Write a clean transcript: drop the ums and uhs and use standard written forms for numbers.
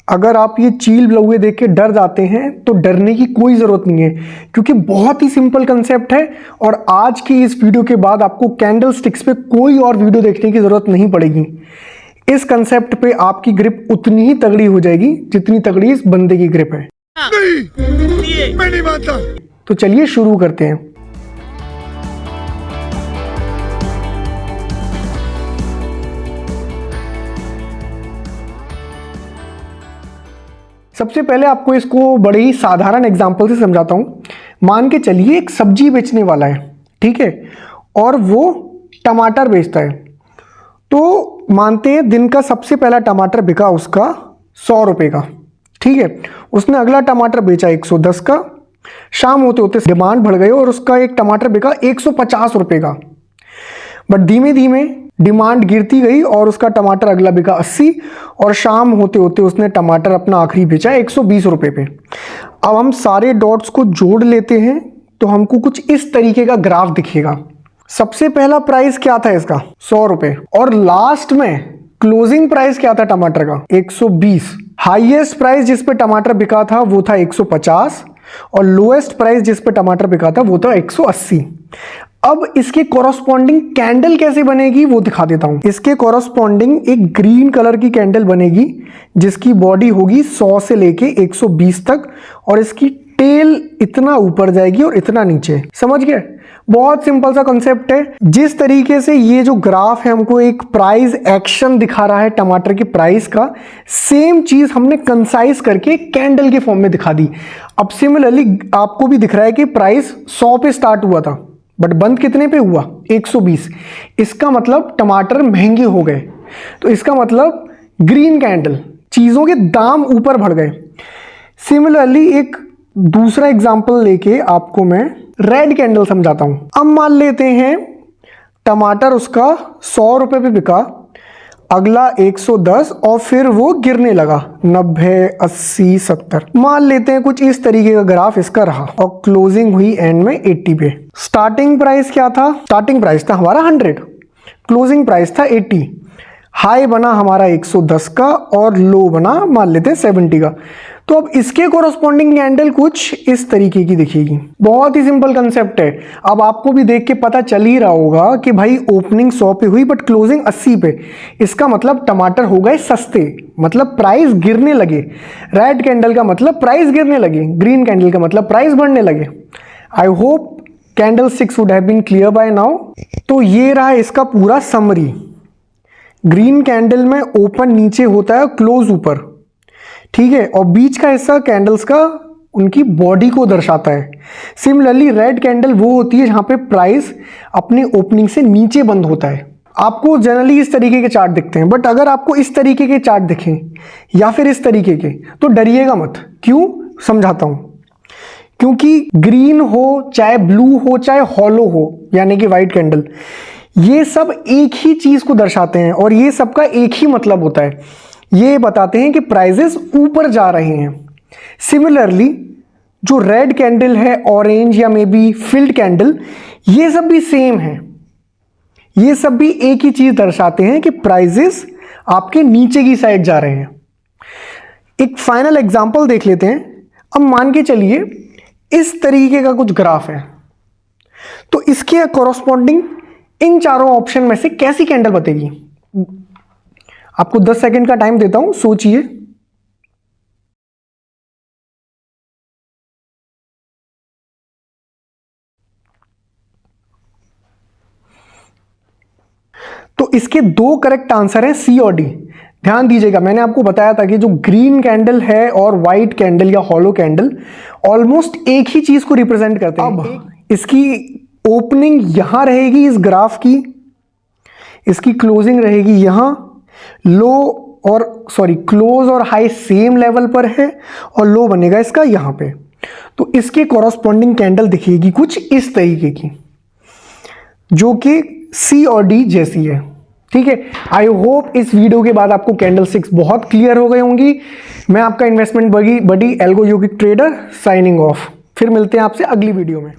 अगर आप ये चील ब्लौए देख के डर जाते हैं तो डरने की कोई ज़रूरत नहीं है, क्योंकि बहुत ही सिंपल कंसेप्ट है। और आज की इस वीडियो के बाद आपको कैंडल स्टिक्स पे कोई और वीडियो देखने की ज़रूरत नहीं पड़ेगी। इस कंसेप्ट पे आपकी ग्रिप उतनी ही तगड़ी हो जाएगी जितनी तगड़ी इस बंदे की ग्रिप है। नहीं, मैं नहीं मानता। तो चलिए शुरू करते हैं। सबसे पहले आपको इसको बड़े ही साधारण एग्जाम्पल से समझाता हूं। मान के चलिए एक सब्जी बेचने वाला है, ठीक है, और वो टमाटर बेचता है। तो मानते हैं दिन का सबसे पहला टमाटर बिका उसका 100 रुपये का, ठीक है। उसने अगला टमाटर बेचा 110 का। शाम होते होते डिमांड बढ़ गई और उसका एक टमाटर बिका 150 रुपये का। बट धीमे धीमे डिमांड गिरती गई और उसका टमाटर अगला बिका 80, और शाम होते होते उसने टमाटर अपना आखिरी बेचा 120 रुपये पे। अब हम सारे डॉट्स को जोड़ लेते हैं तो हमको कुछ इस तरीके का ग्राफ दिखेगा। सबसे पहला प्राइस क्या था इसका? 100 रुपये, और लास्ट में क्लोजिंग प्राइस क्या था टमाटर का? 120। हाईएस्ट प्राइस जिस पे टमाटर बिका था वो था 150, और लोएस्ट प्राइस जिस पे टमाटर बिका था वो था 180। अब इसके कॉरस्पॉन्डिंग कैंडल कैसे बनेगी वो दिखा देता हूं। इसके कॉरस्पॉन्डिंग एक ग्रीन कलर की कैंडल बनेगी जिसकी बॉडी होगी 100 से लेके 120 तक, और इसकी टेल इतना ऊपर जाएगी और इतना नीचे। समझ गए? बहुत सिंपल सा कंसेप्ट है। जिस तरीके से ये जो ग्राफ है हमको एक प्राइस एक्शन दिखा रहा है टमाटर के प्राइस का, सेम चीज हमने कंसाइज करके कैंडल के फॉर्म में दिखा दी। अब सिमिलरली आपको भी दिख रहा है कि प्राइस 100 पे स्टार्ट हुआ था बट बंद कितने पे हुआ? 120। इसका मतलब टमाटर महंगे हो गए। तो इसका मतलब ग्रीन कैंडल, चीजों के दाम ऊपर बढ़ गए। सिमिलरली एक दूसरा एग्जांपल लेके आपको मैं रेड कैंडल समझाता हूं। अब मान लेते हैं टमाटर उसका 100 रुपए पे बिका, अगला 110, और फिर वो गिरने लगा 90, 80, 70। मान लेते हैं कुछ इस तरीके का ग्राफ इसका रहा, और क्लोजिंग हुई एंड में 80 पे। स्टार्टिंग प्राइस क्या था? स्टार्टिंग प्राइस था हमारा 100, क्लोजिंग प्राइस था 80। हाई बना हमारा 110 का और लो बना मान लेते हैं 70 का। तो अब इसके कोरस्पॉन्डिंग कैंडल कुछ इस तरीके की दिखेगी। बहुत ही सिंपल कंसेप्ट है। अब आपको भी देख के पता चल ही रहा होगा कि भाई ओपनिंग 100 पे हुई बट क्लोजिंग 80 पे। इसका मतलब टमाटर हो गए सस्ते, मतलब प्राइस गिरने लगे। रेड कैंडल का मतलब प्राइस गिरने लगे, ग्रीन कैंडल का मतलब प्राइस बढ़ने लगे। I hope candle 6 would have been clear by now. तो ये रहा इसका पूरा समरी। ग्रीन कैंडल में ओपन नीचे होता है, क्लोज ऊपर, ठीक है, और बीच का हिस्सा कैंडल्स का उनकी बॉडी को दर्शाता है। सिमिलरली रेड कैंडल वो होती है जहां पे प्राइस अपनी ओपनिंग से नीचे बंद होता है। आपको जनरली इस तरीके के चार्ट दिखते हैं, बट अगर आपको इस तरीके के चार्ट दिखें या फिर इस तरीके के तो डरिएगा मत। क्यों? समझाता हूं। क्योंकि ग्रीन हो चाहे ब्लू हो चाहे हॉलो हो, यानी कि व्हाइट कैंडल, ये सब एक ही चीज को दर्शाते हैं और ये सबका एक ही मतलब होता है। ये बताते हैं कि प्राइजेस ऊपर जा रहे हैं। सिमिलरली जो रेड कैंडल है, ऑरेंज या मे बी फिल्ड कैंडल, ये सब भी सेम है। ये सब भी एक ही चीज दर्शाते हैं कि प्राइजेस आपके नीचे की साइड जा रहे हैं। एक फाइनल एग्जांपल देख लेते हैं। अब मान के चलिए इस तरीके का कुछ ग्राफ है, तो इसके कॉरस्पॉन्डिंग इन चारों ऑप्शन में से कैसी कैंडल बतेगी? आपको 10 सेकंड का टाइम देता हूं, सोचिए। तो इसके दो करेक्ट आंसर हैं, सी और डी। ध्यान दीजिएगा, मैंने आपको बताया था कि जो ग्रीन कैंडल है और व्हाइट कैंडल या हॉलो कैंडल ऑलमोस्ट एक ही चीज को रिप्रेजेंट करते हैं। अब इसकी ओपनिंग यहां रहेगी इस ग्राफ की, इसकी क्लोजिंग रहेगी यहां। लो और क्लोज और हाई सेम लेवल पर है, और लो बनेगा इसका यहां पे। तो इसके कॉरस्पॉन्डिंग कैंडल दिखेगी कुछ इस तरीके की, जो कि सी और डी जैसी है, ठीक है। आई होप इस वीडियो के बाद आपको कैंडल 6 बहुत क्लियर हो गई होंगी। मैं आपका इन्वेस्टमेंट बडी एल्गो योगिक ट्रेडर साइनिंग ऑफ। फिर मिलते हैं आपसे अगली वीडियो में।